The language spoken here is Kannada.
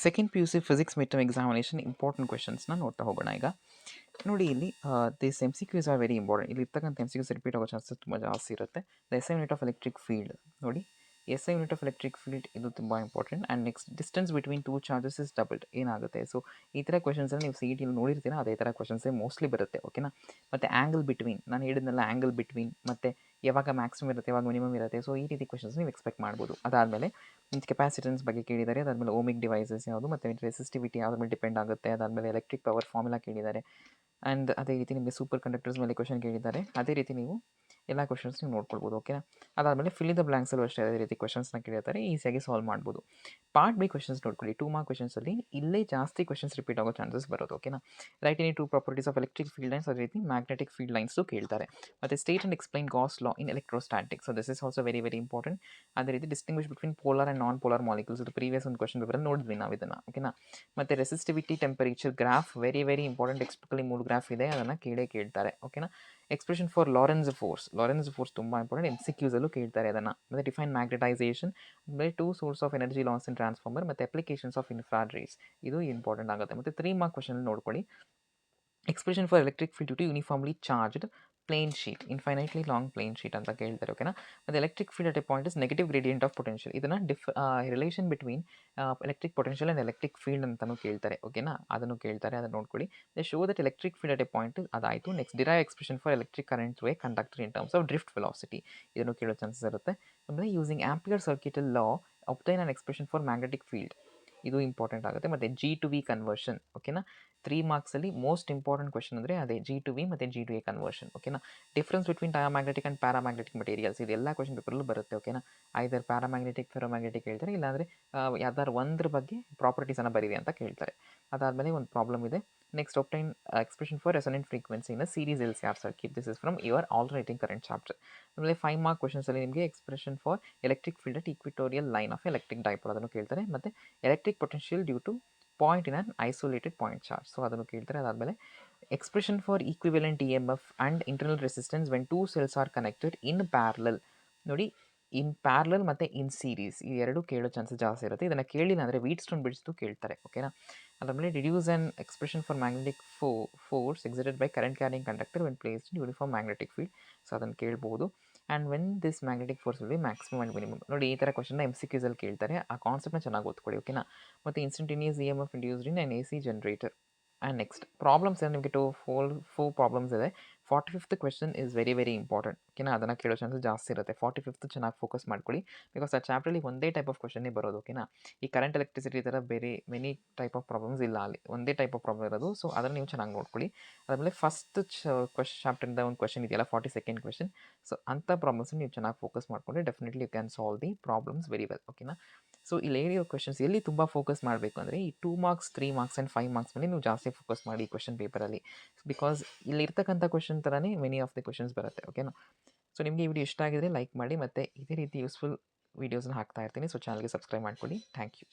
Second P U C physics mid term examination important ಕ್ವೆಶನ್ಸ್ನ ನೋಡ್ತಾ ಹೋಗೋಣ ಈಗ. ನೋಡಿ ಇಲ್ಲಿ this M C Qs are very important. ಇಲ್ಲಿ ಇರ್ತಕ್ಕಂಥ ಎಮ್ ಸಿ ಕ್ಯೂಸ್ ರಿಪೀಟ್ ಆಗೋ ಚಾನ್ಸಸ್ ತುಂಬ ಜಾಸ್ತಿ ಇರುತ್ತೆ. The S I unit of electric field ನೋಡಿ, S I unit of electric field ಇದು ತುಂಬ important. And next distance between two charges is doubled ಏನಾಗುತ್ತೆ. ಸೊ ಈ ಥರ ಕ್ವೆಶನ್ಸನ್ನು ನೀವು ಸಿ ಇ ಟಿಲಿ ನೋಡಿರ್ತೀರ, ಅದೇ ಥರ ಕ್ವೆಶನ್ಸೇ ಮೋಸ್ಟ್ಲಿ ಬರುತ್ತೆ. ಓಕೆನಾ. ಮತ್ತು ಆ್ಯಂಗಲ್ ಬಿಟ್ವೀನ್, ನಾನು ಹೇಳಿದ್ನಲ್ಲ ಆ್ಯಂಗಲ್ ಬಿಟ್ವೀನ್, ಮತ್ತು ಯಾವಾಗ ಮ್ಯಾಕ್ಸಿಮಮ್ ಇರುತ್ತೆ ಯಾವಾಗ ಮಿನಿಮಮ್ ಇರುತ್ತೆ. ಸೊ ಈ ರೀತಿ ಕ್ವೆಶನ್ಸ್ ನೀವು ಎಕ್ಸ್ಪೆಕ್ಟ್ ಮಾಡ್ಬೋದು. ಅದಾದಮೇಲೆ ಕೆಪಾಸಿಟೆನ್ಸ್ ಬಗ್ಗೆ ಕೇಳಿದ್ದಾರೆ, ಅದಾದಮೇಲೆ ಓಮಿಕ್ ಡಿವೈಸಸ್ ಯಾವುದು, ಮತ್ತು ರೆಸಿಸ್ಟಿವಿಟಿ ಯಾವ್ದ್ರ ಮೇಲೆ ಡಿಪೆಂಡ್ ಆಗುತ್ತೆ, ಅದಾದಮೇಲೆ ಎಲೆಕ್ಟ್ರಿಕ್ ಪವರ್ ಫಾರ್ಮುಲಾ ಕೇಳಿದ್ದಾರೆ. ಆ್ಯಂಡ್ ಅದೇ ರೀತಿ ನಿಮಗೆ ಸೂಪರ್ ಕಂಡಕ್ಟರ್ಸ್ ಮೇಲೆ ಕ್ವೆಶನ್ ಕೇಳಿದ್ದಾರೆ. ಅದೇ ರೀತಿ ನೀವು ಎಲ್ಲ ಕ್ವೆಶನ್ಸ್ ನೀವು ನೋಡ್ಕೊಳ್ಬೋದು. ಓಕೆನಾ. ಅದಾದಮೇಲೆ ಫಿಲ್ ದ ಬ್ಲಾಂಕ್ಸಲ್ಲೂ ಅಷ್ಟೇ ಅದೇ ರೀತಿ ಕ್ವೆಶನ್ಸ್ನ ಕೇಳಿರ್ತಾರೆ, ಈಸಿಯಾಗಿ ಸಾಲ್ವ್ ಮಾಡ್ಬೋದು. ಪಾರ್ಟ್ ಬೈ ಕ್ವೆಶನ್ಸ್ ನೋಡ್ಕೊಳ್ಳಿ. 2 ಮಾರ್ಕ್ ಕ್ವೆಶನ್ಸಲ್ಲಿ ಇಲ್ಲೇ ಜಾಸ್ತಿ ಕ್ವೆಶನ್ಸ್ ರಿಪೀಟ್ ಆಗೋ ಚಾನ್ಸಸ್ ಬರೋದು. ಓಕೆನಾ. Right any 2 properties of electric field lines, ಅದೇ ರೀತಿ ಮ್ಯಾಗ್ನೆಟಿಕ್ ಫೀಲ್ಡ್ ಲೈನ್ಸು ಕೇಳ್ತಾರೆ. ಮತ್ತು state and explain Gauss law in electrostatics, so this is also very very important. ಅದೇ ರೀತಿ distinguish between polar and non polar molecules, ಇದು ಪ್ರೀವಿಯಸ್ ಒಂದು ಕ್ವೆಶನ್ ಪೇಪರಲ್ಲಿ ನೋಡಿದ್ವಿ ನಾವು ಇದನ್ನು. ಓಕೆನಾ. ಮತ್ತು resistivity temperature graph very very important. ಟೆಕ್ಸ್ಟ್ಬುಕ್ಕಲ್ಲಿ 3 ಗ್ರಾಫ್ ಇದೆ, ಅದನ್ನು ಕೇಳ್ತಾರೆ. ಓಕೆನಾ. ಎಕ್ಸ್ಪ್ರೆಷನ್ ಫಾರ್ ಲಾರೆನ್ಸ್ ಫೋರ್ಸ್ ತುಂಬ ಇಂಪಾರ್ಟೆಂಟ್, ಎಮ್ ಸಿ ಕ್ಯೂಸಲ್ಲೂ ಕೇಳ್ತಾರೆ ಅದನ್ನು. ಮತ್ತು ಡಿಫೈನ್ ಮ್ಯಾಗ್ನೆಟೈಸೇಷನ್, ಆಮೇಲೆ 2 source of energy loss in transformer, ಮತ್ತು ಅಪ್ಲಿಕೇಶನ್ಸ್ ಆಫ್ ಇನ್ಫ್ರಾಡ್ ರೇಸ್, ಇದು ಇಂಪಾರ್ಟೆಂಟ್ ಆಗುತ್ತೆ. ಮತ್ತು 3 ಮಾರ್ಕ್ ಕ್ವೆಶನ್ ನೋಡ್ಕೊಳ್ಳಿ. Expression for electric field due to uniformly charged plane sheet, infinitely long plane sheet ಅಂತ ಕೇಳ್ತಾರೆ. ಓಕೆನಾ. ಮತ್ತು electric field at a point is negative gradient of potential, ಇದನ್ನು relation between electric potential and electric field ಅಂತಲೂ ಕೇಳ್ತಾರೆ. ಓಕೆನಾ. ಅದನ್ನು ಕೇಳ್ತಾರೆ, ಅದನ್ನು ನೋಡ್ಕೊಳ್ಳಿ. They show that electric field at a point, ಅದಾಯಿತು. Next derive expression for electric current through a conductor in terms of drift velocity, ಇದನ್ನು ಕೇಳೋ ಚಾನ್ಸಸ್ ಇರುತ್ತೆ. ಆಮೇಲೆ using Ampere circuital law obtain an expression for magnetic field, ಇದು ಇಂಪಾರ್ಟೆಂಟ್ ಆಗುತ್ತೆ. ಮತ್ತು ಜಿ ಟು ವಿ ಕನ್ವರ್ಷನ್. ಓಕೆನಾ. 3 ಮಾರ್ಕ್ಸಲ್ಲಿ ಮೋಸ್ಟ್ ಇಂಪಾರ್ಟೆಂಟ್ ಕ್ವೆಶನ್ ಅಂದರೆ ಅದೇ ಜಿ ಟು ವಿ ಮತ್ತು ಜಿ ಟು ಎ ಕನ್ವರ್ಷನ್. ಓಕೆನಾ. Difference between diamagnetic and paramagnetic materials, ಇದೆಲ್ಲ ಕ್ವೆಶನ್ ಪೇಪರಲ್ಲೂ ಬರುತ್ತೆ. ಓಕೆನಾ. ಐದರ್ ಪ್ಯಾರಾಮ್ಯಾಗ್ನೆಟಿಕ್ ಫೆರೋಮ್ಯಾಗ್ನೆಟಿಕ್ ಹೇಳ್ತಾರೆ, ಇಲ್ಲಾಂದರೆ ಯಾವ್ದಾದ್ರು ಒಂದ್ರ ಬಗ್ಗೆ ಪ್ರಾಪರ್ಟೀಸನ್ನು ಬರೀರಿ ಅಂತ ಕೇಳ್ತಾರೆ. ಅದಾದಮೇಲೆ ಒಂದು ಪ್ರಾಬ್ಲಮ್ ಇದೆ. Next obtain expression for resonant frequency in a series LCR circuit, this is from your alternating current chapter. ಆಮೇಲೆ 5 ಮಾರ್ಕ್ ಕ್ವೆಶನ್ಸಲ್ಲಿ ನಿಮಗೆ expression for electric field at equatorial line of electric dipole, ಅದನ್ನು ಕೇಳ್ತಾರೆ. ಮತ್ತು electric potential due to point in an isolated point charge, so ಅದನ್ನು ಕೇಳ್ತಾರೆ. ಅದಾದಮೇಲೆ expression for equivalent E M F and internal resistance when 2 cells are connected in parallel, ನೋಡಿ ಇನ್ ಪ್ಯಾರಲಲ್ ಮತ್ತು ಇನ್ ಸೀರೀಸ್, ಈ ಎರಡು ಕೇಳೋ ಚಾನ್ಸಸ್ ಜಾಸ್ತಿ ಇರುತ್ತೆ. ಇದನ್ನು ಕೇಳಿಲ್ಲ ಅಂದರೆ ವೀಟ್ಸ್ಟೋನ್ ಬ್ರಿಡ್ಜ್ದು ಕೇಳ್ತಾರೆ. ಓಕೆನಾ. ಅದಾದಮೇಲೆ deduce an expression for magnetic force excited by current carrying conductor when placed in uniform magnetic field, so ಅದನ್ನು ಕೇಳ್ಬೋದು. And when this magnetic force will be maximum and minimum, ನೋಡಿ ಈ ಥರ ಕ್ವಶನ್ನ ಎಮ್ ಸಿ ಕ್ಯೂಸಲ್ಲಿ ಕೇಳ್ತಾರೆ. ಆ ಕಾನ್ಸೆಪ್ಟ್ನ ಚೆನ್ನಾಗಿ ಓದ್ಕೊಳ್ಳಿ. ಓಕೆನಾ. ಮತ್ತು instantaneous E M F induced in on A C generator. And next problems ಏನು ನಿಮಗೆ ಫೋರ್ ಪ್ರಾಬ್ಲಮ್ಸ್ ಇದೆ. 45th question is very very important. ಓಕೆನಾ. ಅದನ್ನು ಕೇಳೋ ಚಾನ್ಸಸ್ ಜಾಸ್ತಿ ಇರುತ್ತೆ. 45th ಚೆನ್ನಾಗಿ ಫೋಕಸ್ ಮಾಡ್ಕೊಳ್ಳಿ, ಬಿಕಾಸ್ ಆ ಚಾಪ್ಟ್ರಲ್ಲಿ ಒಂದೇ ಟೈಪ್ ಆಫ್ ಕ್ವೆಶನ್ನೇ ಬರೋದು. ಓಕೆನಾ. ಈ ಕರೆಂಟ್ ಎಲೆಕ್ಟ್ರಿಸಿಟಿ ಥರ ಬೇರೆ ಮೆನಿ ಟೈಪ್ ಆಫ್ ಪ್ರಾಬ್ಲಮ್ಸ್ ಇಲ್ಲ, ಅಲ್ಲಿ ಒಂದೇ ಟೈಪ್ ಆಫ್ ಪ್ರಾಬ್ಲಮ್ ಇರೋದು. ಸೊ ಅದನ್ನು ನೀವು ಚೆನ್ನಾಗಿ ನೋಡ್ಕೊಳ್ಳಿ. ಅದಾದಮೇಲೆ ಫಸ್ಟ್ ಚಾಪ್ಟರಿಂದ ಒಂದು ಕ್ವೆಶನ್ ಇದೆಯಲ್ಲ 42nd ಕ್ವೆಶನ್, ಸೊ ಅಂಥ ಪ್ರಾಬ್ಲಮ್ಸ್ ನೀವು ಚೆನ್ನಾಗಿ ಫೋಕಸ್ ಮಾಡಿಕೊಂಡ್ರೆ definitely you can solve the problems very well. ಓಕೆನಾ. ಸೊ ಇಲ್ಲಿ ಹೇಳಿರೋ ಕ್ವೆಶನ್ಸ್ ಎಲ್ಲಿ ತುಂಬ ಫೋಕಸ್ ಮಾಡಬೇಕು ಅಂದರೆ ಈ 2 ಮಾರ್ಕ್ಸ್ 3 ಮಾರ್ಕ್ಸ್ ಆ್ಯಂಡ್ 5 ಮಾರ್ಕ್ಸ್ ಮೇಲೆ ನೀವು ಜಾಸ್ತಿ ಫೋಕಸ್ ಮಾಡಿ ಕ್ವೆಶನ್ ಪೇಪರಲ್ಲಿ, ಬಿಕಾಸ್ ಇಲ್ಲಿ ಇರ್ತಕ್ಕಂಥ ಕ್ವೆಶನ್ ಥರನೇ ಮೆನಿ ಆಫ್ ದಿ ಕ್ವೆಶನ್ಸ್ ಬರುತ್ತೆ. ಓಕೆನಾ. ಸೊ ನಿಮಗೆ ಈ ವಿಡಿಯೋ ಇಷ್ಟ ಆಗಿದ್ರೆ ಲೈಕ್ ಮಾಡಿ, ಮತ್ತು ಇದೇ ರೀತಿ ಯೂಸ್ಫುಲ್ ವೀಡಿಯೋಸ್ನ ಹಾಕ್ತಾ ಇರ್ತೀನಿ. ಸೊ ಚಾನಲ್ಗೆ ಸಬ್ಸ್ಕ್ರೈಬ್ ಮಾಡ್ಕೊಳ್ಳಿ. Thank you.